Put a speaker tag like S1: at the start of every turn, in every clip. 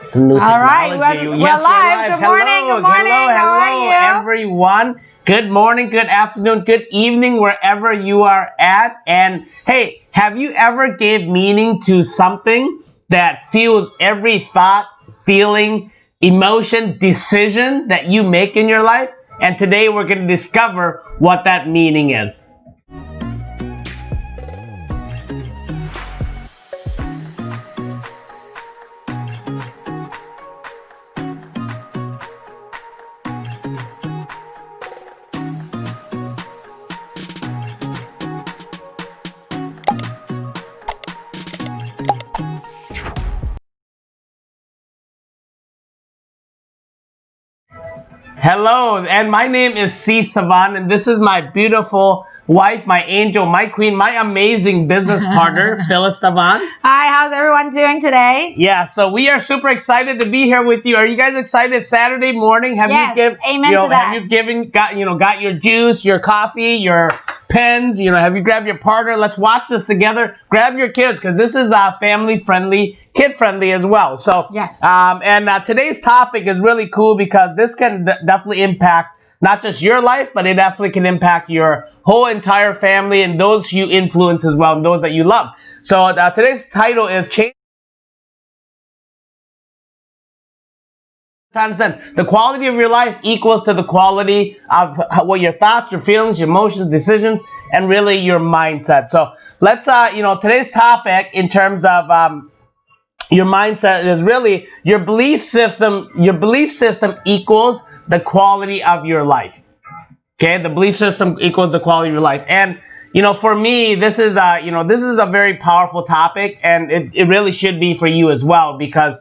S1: Some new
S2: All right,
S1: technology.
S2: we're
S1: Yes,
S2: live. Good morning. Good morning. How are you?
S1: Everyone. Good morning, good afternoon, good evening, wherever you are at. And hey, have you ever gave meaning to something that fuels every thought, feeling, emotion, decision that you make in your life? And today we're going to discover what that meaning is. Hello, and my name is Savanh, and this is my beautiful wife, my angel, my queen, my amazing business partner, Phyllis Savanh.
S2: Hi, how's everyone doing today?
S1: Yeah, so we are super excited to be here with you. Are you guys excited? Saturday morning, have
S2: Yes,
S1: you
S2: amen to that.
S1: Have you got your juice, your coffee, your pens? Have you grabbed your partner? Let's watch this together. Grab your kids because this is family friendly, kid friendly as well. So
S2: yes,
S1: today's topic is really cool because this can definitely impact not just your life, but it definitely can impact your whole entire family and those you influence as well, and those that you love. So today's title is Change. The quality of your life equals to the quality of what your thoughts, your feelings, your emotions, decisions, and really your mindset. So let's, today's topic in terms of your mindset is really your belief system. Your belief system equals the quality of your life. Okay, the belief system equals the quality of your life. And for me, this is a very powerful topic, and it really should be for you as well, because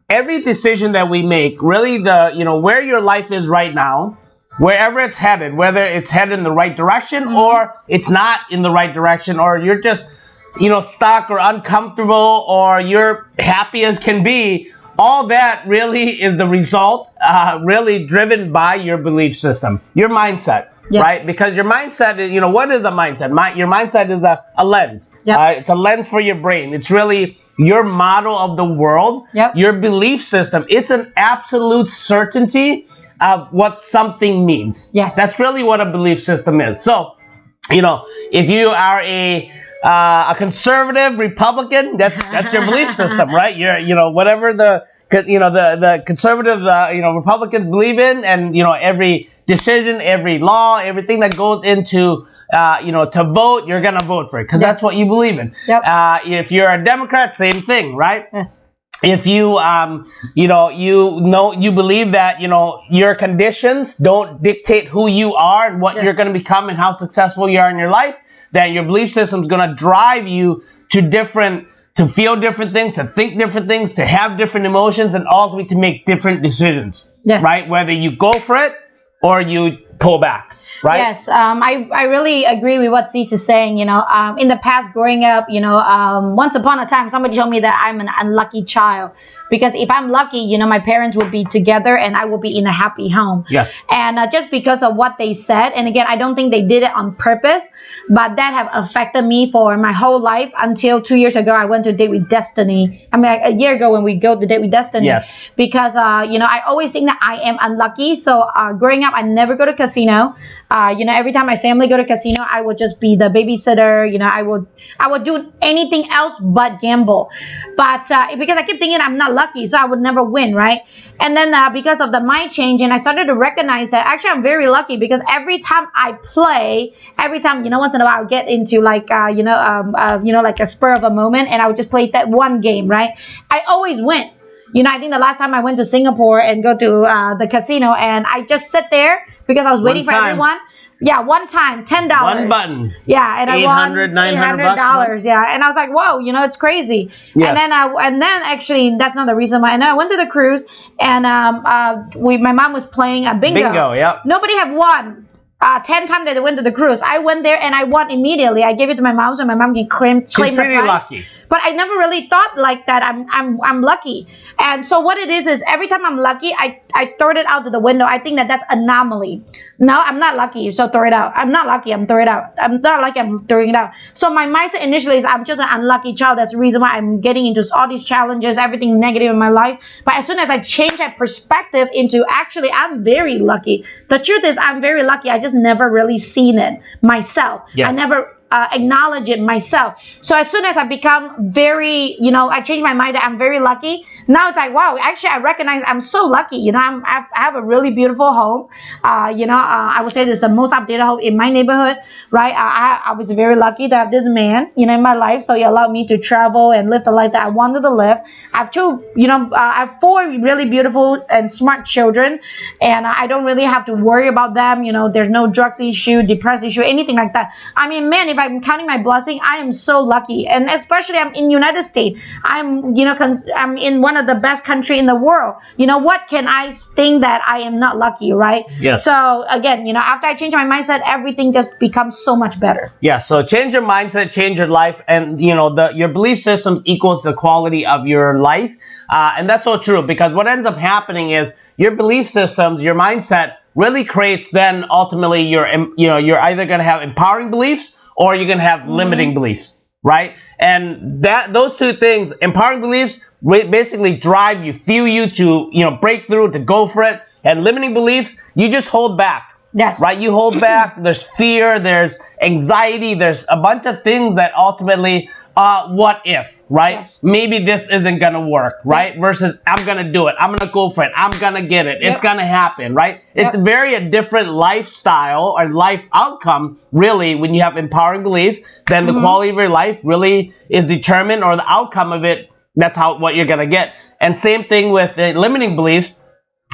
S1: every decision that we make, really where your life is right now, wherever it's headed, whether it's headed in the right direction or it's not in the right direction, or you're just stuck or uncomfortable, or you're happy as can be, all that really is the result, really driven by your belief system, your mindset. Yes. Right? Because your mindset is, what is a mindset? Your mindset is a lens. Yep. It's a lens for your brain. It's really your model of the world. Yep. Your belief system. It's an absolute certainty of what something means. Yes. That's really what a belief system is. So, if you are a conservative Republican, that's your belief system, right? You're, whatever the conservative, Republicans believe in, and, every decision, every law, everything that goes into, to vote, you're going to vote for it because that's what you believe in. Yep. If you're a Democrat, same thing, right? Yes. If you, you believe that, your conditions don't dictate who you are and what you're going to become and how successful you are in your life, that your belief system is going to drive you to feel different things, to think different things, to have different emotions, and ultimately to make different decisions. Yes. Right? Whether you go for it or you pull back. Right?
S2: Yes, I really agree with what Cease is saying. In the past, growing up, once upon a time, somebody told me that I'm an unlucky child. Because if I'm lucky, my parents will be together and I will be in a happy home. Yes. And just because of what they said, and again, I don't think they did it on purpose, but that have affected me for my whole life until 2 years ago. I went to Date with Destiny. A year ago when we go to Date with Destiny. Yes. Because, I always think that I am unlucky. So growing up, I never go to casino. Every time my family go to casino, I would just be the babysitter. I would do anything else but gamble. But because I keep thinking I'm not lucky, so I would never win, right? And then because of the mind change, and I started to recognize that actually I'm very lucky, because every time I play, once in a while I'll get into like like a spur of a moment, and I would just play that one game, right? I always win. I think the last time I went to Singapore and go to the casino, and I just sit there because I was waiting for everyone. Yeah, one time, $10.
S1: One button.
S2: Yeah, and I won $800. Yeah, and I was like, whoa, it's crazy. Yes. And then actually, that's not the reason why. And then I went to the cruise, and my mom was playing a bingo.
S1: Bingo, yeah.
S2: Nobody have won 10 times that they went to the cruise. I went there and I won immediately. I gave it to my mom, so my mom can claim the prize.
S1: She's pretty lucky.
S2: but I never really thought like that. I'm lucky. And so what it is every time I'm lucky, I throw it out to the window. I think that that's anomaly. No, I'm not lucky, so throw it out. I'm not lucky, I'm throw it out. I'm not lucky, I'm throwing it out. So my mindset initially is I'm just an unlucky child. That's the reason why I'm getting into all these challenges, everything negative in my life. But as soon as I change that perspective into actually I'm very lucky. The truth is I'm very lucky. I just never really seen it myself.
S1: Yes.
S2: I never acknowledge it myself. So as soon as I become very, I change my mind that I'm very lucky. Now it's like, wow, actually I recognize I'm so lucky. I have a really beautiful home. I would say this is the most updated home in my neighborhood, right? I was very lucky to have this man, in my life. So he allowed me to travel and live the life that I wanted to live. I have I have 4 really beautiful and smart children, and I don't really have to worry about them. There's no drugs issue, depression issue, anything like that. I mean, man, if I'm counting my blessing, I am so lucky. And especially I'm in United States. I'm in one of the best country in the world. What can I think that I am not lucky, right?
S1: Yes.
S2: So again, after I change my mindset, everything just becomes so much better.
S1: Yeah. So change your mindset, change your life, and your belief systems equals the quality of your life, and that's so true, because what ends up happening is your belief systems, your mindset really creates then ultimately you're either going to have empowering beliefs or you're going to have limiting beliefs, right? And those two things, empowering beliefs, basically drive you, fuel you to, break through, to go for it. And limiting beliefs, you just hold back.
S2: Yes.
S1: Right? You hold back. There's fear. There's anxiety. There's a bunch of things that ultimately, what if, right?
S2: Yes.
S1: Maybe this isn't going to work, right? Yep. Versus I'm going to do it. I'm going to go for it. I'm going to get it. Yep. It's going to happen, right? Yep. It's a different lifestyle or life outcome, really, when you have empowering beliefs, then the quality of your life really is determined, or the outcome of it, that's what you're going to get. And same thing with limiting beliefs.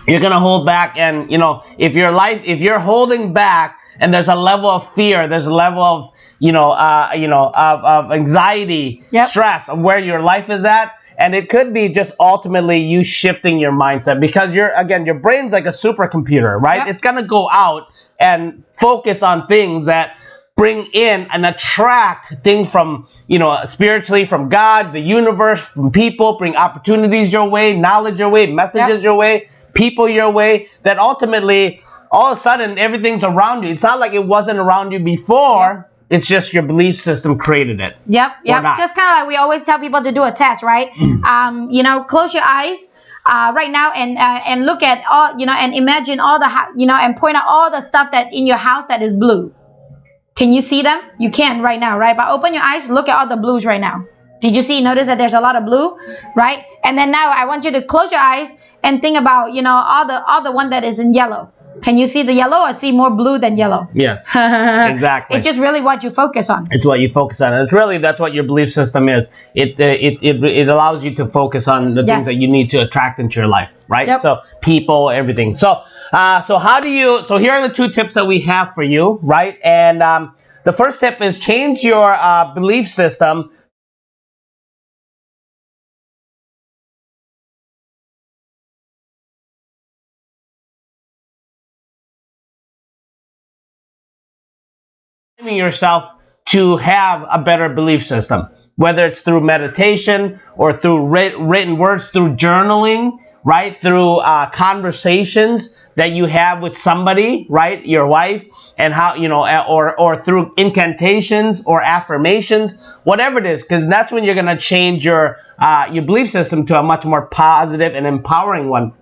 S1: You're going to hold back, and if you're holding back and there's a level of fear, there's a level of of anxiety, stress of where your life is at, and it could be just ultimately you shifting your mindset, because your brain's like a supercomputer, right? Yep. It's going to go out and focus on things that bring in and attract things from, spiritually, from God, the universe, from people, bring opportunities your way, knowledge your way, messages your way, people your way, that ultimately, all of a sudden, everything's around you. It's not like it wasn't around you before. It's just your belief system created it. Yep.
S2: Just kind of like we always tell people to do a test, right? Close your eyes right now and look at all, and imagine all the, and point out all the stuff that in your house that is blue. Can you see them? You can right now, right? But open your eyes, look at all the blues right now. Did you notice that there's a lot of blue, right? And then now I want you to close your eyes and think about, all the one that is in yellow. Can you see the yellow, or see more blue than yellow?
S1: Yes, exactly.
S2: It's just really what you focus on.
S1: It's what you focus on. And it's really, that's what your belief system is. It allows you to focus on the things that you need to attract into your life, right? Yep. So people, everything. So here are the 2 tips that we have for you, right? And the first tip is change your belief system. Yourself to have a better belief system, whether it's through meditation or through written words, through journaling, right? Through conversations that you have with somebody, right? Your wife, and how, or through incantations or affirmations, whatever it is, because that's when you're going to change your belief system to a much more positive and empowering one.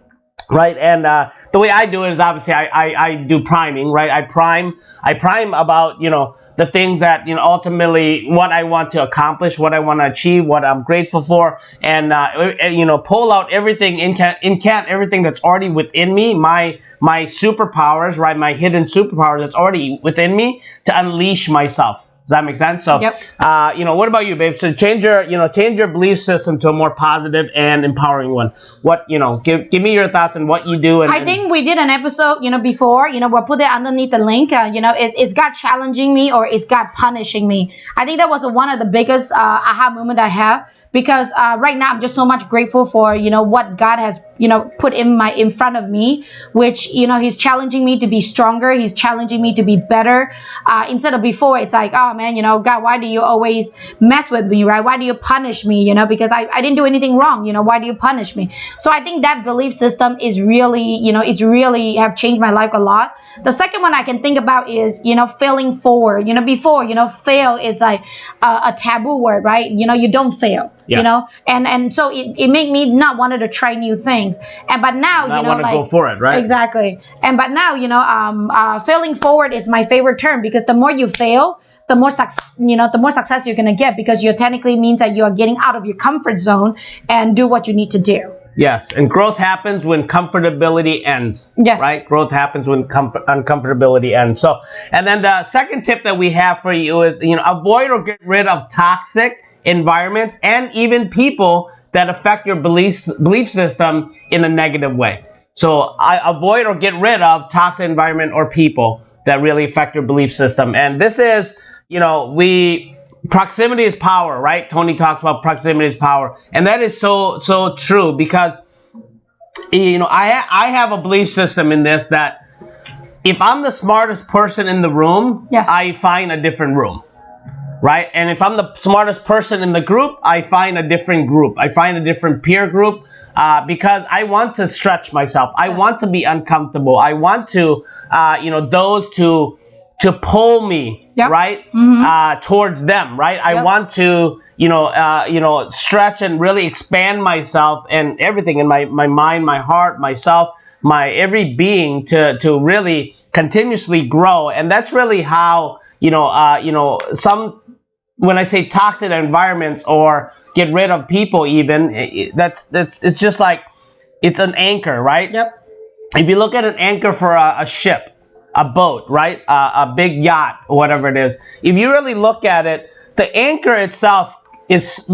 S1: Right, and the way I do it is obviously I do priming, right? I prime about the things that ultimately what I want to accomplish, what I want to achieve, what I'm grateful for, and pull out everything, incant everything that's already within me, my superpowers, right? My hidden superpower that's already within me, to unleash myself. Does that make sense? So, what about you, babe? So change your belief system to a more positive and empowering one. What, give me your thoughts on what you do.
S2: I think we did an episode, before, we'll put it underneath the link. Is God challenging me, or is God punishing me? I think that was one of the biggest aha moment I have, because right now I'm just so much grateful for, what God has, put in front of me, which, He's challenging me to be stronger. He's challenging me to be better. Instead of before, it's like, oh man, God, why do you always mess with me, right? Why do you punish me, because I didn't do anything wrong, why do you punish me? So I think that belief system is really, it's really have changed my life a lot. The second one I can think about is, failing forward. Before, fail is like a taboo word, right? You don't fail, and so it made me not wanted to try new things. But now,
S1: I want to go for it, right?
S2: Exactly. But now, failing forward is my favorite term, because the more you fail, the more success you're going to get, because you technically means that you are getting out of your comfort zone and do what you need to do.
S1: Yes, and growth happens when comfortability ends.
S2: Yes.
S1: Right? Growth happens when uncomfortability ends. So, and then the second tip that we have for you is, avoid or get rid of toxic environments and even people that affect your belief system in a negative way. So, I avoid or get rid of toxic environment or people that really affect your belief system. And this is, proximity is power, right? Tony talks about proximity is power. And that is so true, because, I have a belief system in this, that if I'm the smartest person in the room,
S2: yes,
S1: I find a different room, right? And if I'm the smartest person in the group, I find a different group. I find a different peer group, because I want to stretch myself. I want to be uncomfortable. I want to, those to pull me,
S2: yep,
S1: right, towards them, right? I want to, stretch and really expand myself and everything in my mind, my heart, myself, my every being to really continuously grow. And that's really how, when I say toxic environments or get rid of people, even it's just like, it's an anchor, right?
S2: Yep.
S1: If you look at an anchor for a ship, a boat, right? A big yacht or whatever it is. If you really look at it, the anchor itself is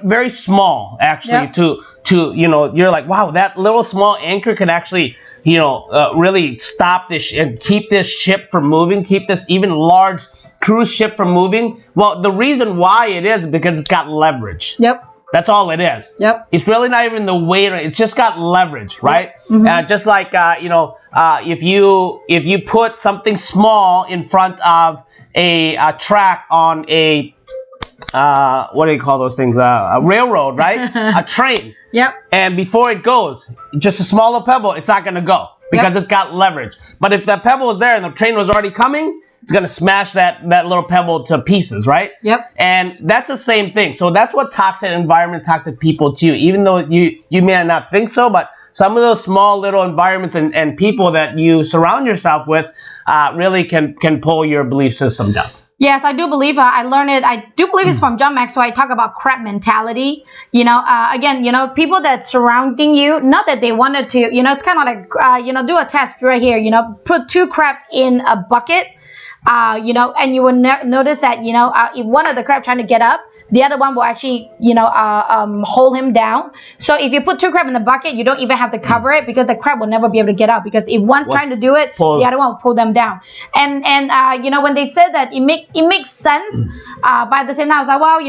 S1: very small, actually,
S2: yep,
S1: you're like, wow, that little small anchor can actually, really stop this and keep this ship from moving, keep this even large cruise ship from moving. Well, the reason why it is because it's got leverage.
S2: Yep.
S1: That's all it is.
S2: Yep.
S1: It's really not even the weight. It's just got leverage, right?
S2: Mm-hmm.
S1: Just like, if you put something small in front of a track on a, what do you call those things? A railroad, right? A train.
S2: Yep.
S1: And before it goes, just a smaller pebble, it's not going to go because it's got leverage. But if that pebble was there and the train was already coming, it's going to smash that little pebble to pieces, right?
S2: Yep.
S1: And that's the same thing. So that's what toxic environment, toxic people do. Even though you may not think so, but some of those small little environments and people that you surround yourself with really can pull your belief system down.
S2: Yes, I do believe I learned it. I do believe it's from John Maxwell. I talk about crab mentality. Again, people that surrounding you, not that they wanted to, it's kind of like, do a test right here, put 2 crab in a bucket. And you will notice that, if one of the crab trying to get up, the other one will actually, hold him down. So if you put 2 crab in the bucket, you don't even have to cover it, because the crab will never be able to get up, because if one's trying to do it, the other one will pull them down. And when they said that, it makes sense. But at the same time, I was like, well,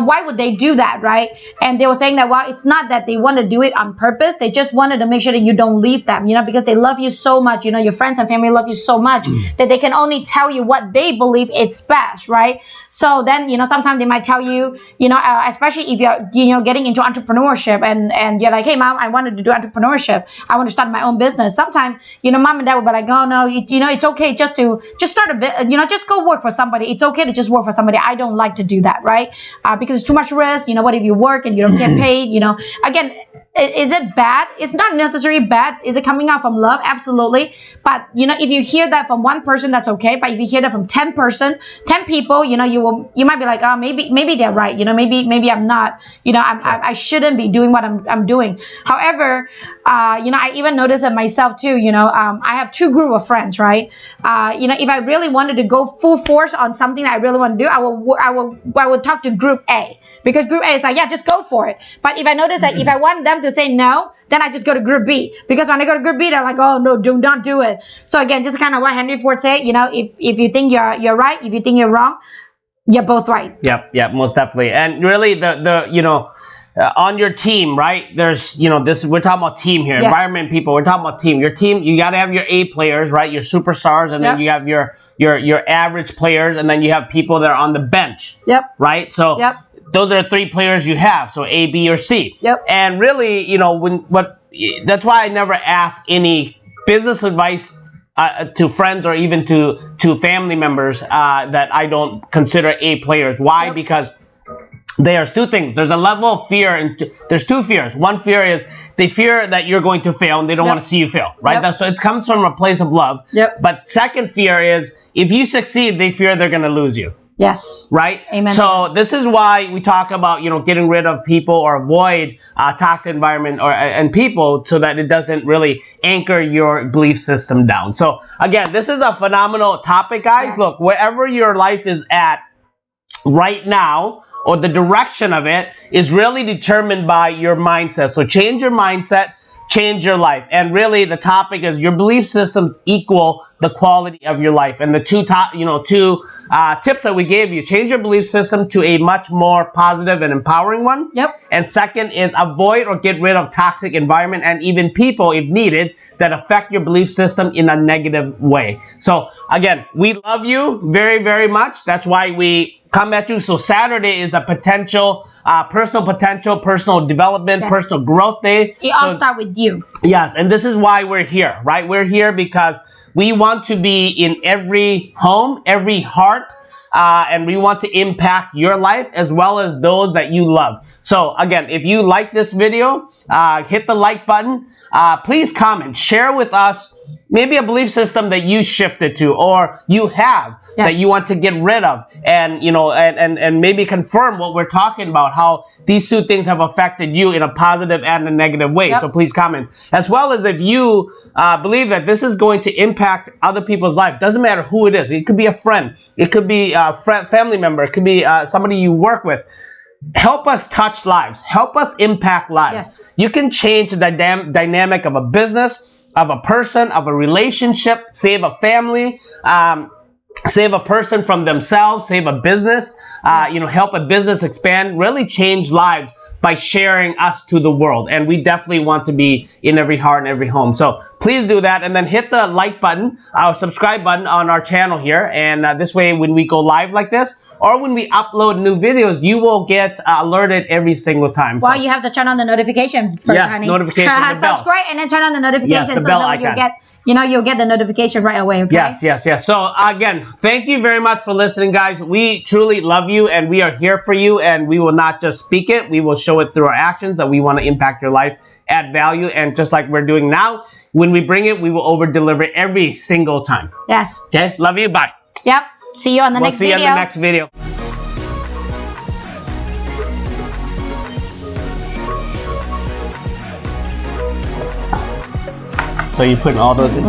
S2: why would they do that, right? And they were saying that, well, it's not that they want to do it on purpose. They just wanted to make sure that you don't leave them, because they love you so much. Your friends and family love you so much that they can only tell you what they believe it's best, right? So then, sometimes they might tell you, especially if you're, getting into entrepreneurship and you're like, hey, mom, I wanted to do entrepreneurship. I want to start my own business. Sometimes, mom and dad will be like, oh, no, it's okay just start a bit, just go work for somebody. It's okay to just work for somebody. I don't like to do that, right? Because it's too much risk. What if you work and you don't get paid? Again, is it bad? It's not necessarily bad. Is it coming out from love? Absolutely. But, if you hear that from one person, that's okay. But if you hear that from 10 people, you might be like, oh, maybe they're right. Maybe I'm not, I shouldn't be doing what I'm doing. However, I even noticed it myself too. I have 2 group of friends, right? If I really wanted to go full force on something that I really want to do, I will talk to group A. Because group A is like, yeah, just go for it. But if I notice that if I want them to say no, then I just go to group B. Because when I go to group B, they're like, oh, no, do not do it. So again, just kind of what Henry Ford said, if you think you're right, if you think you're wrong, you're both right.
S1: Yep, most definitely. And really, on your team, right? There's, this, we're talking about team here,
S2: Yes.
S1: environment people, we're talking about team. Your team, you got to have your A players, right? Your superstars, and then you have your average players, and then you have people that are on the bench, right? So those are the 3 players you have, so A, B, or C. And really, that's why I never ask any business advice to friends or even to family members that I don't consider A players. Why? Because there's 2 things. There's a level of fear, and there's 2 fears. One fear is they fear that you're going to fail, and they don't want to see you fail, right? So it comes from a place of love. But second fear is if you succeed, they fear they're going to lose you.
S2: Yes.
S1: Right?
S2: Amen.
S1: So this is why we talk about, getting rid of people or avoid toxic environment and people so that it doesn't really anchor your belief system down. So again, this is a phenomenal topic, guys.
S2: Yes.
S1: Look, wherever your life is at right now, or the direction of it is really determined by your mindset. So change your mindset, change your life. And really the topic is your belief systems equal the quality of your life. And the two tips that we gave you: change your belief system to a much more positive and empowering one. And second is avoid or get rid of toxic environment and even people, if needed, that affect your belief system in a negative way. So again, we love you very, very much. That's why we come at you. So Saturday is a potential, personal development, personal growth day.
S2: It all starts with you.
S1: Yes, and this is why we're here, right? We're here because we want to be in every home, every heart, and we want to impact your life as well as those that you love. So again, if you like this video, hit the like button. Please comment, share with us maybe a belief system that you shifted to or you have that you want to get rid of, and and maybe confirm what we're talking about, how these 2 things have affected you in a positive and a negative way. So please comment, as well as if you believe that this is going to impact other people's life. Doesn't matter who it is. It could be a friend, it could be a family member, it could be somebody you work with. Help us touch lives, help us impact lives. You can change the dynamic of a business, of a person, of a relationship, save a family, save a person from themselves, save a business, help a business expand, really change lives by sharing us to the world. And we definitely want to be in every heart and every home. So please do that, and then hit the like button, our subscribe button on our channel here. And this way, when we go live like this, or when we upload new videos, you will get alerted every single time.
S2: Well, you have to turn on the notification first, honey.
S1: Notification, the bell.
S2: Subscribe and then turn on the notification,
S1: the
S2: so
S1: bell
S2: that
S1: icon.
S2: you'll get the notification right away. Okay?
S1: Yes. So again, thank you very much for listening, guys. We truly love you, and we are here for you. And we will not just speak it; we will show it through our actions. That we want to impact your life, add value, and just like we're doing now, when we bring it, we will over deliver every single time.
S2: Yes.
S1: Okay. Love you. Bye.
S2: Yep. See you on the next video.
S1: We'll see you on the next video. So you're putting all those in?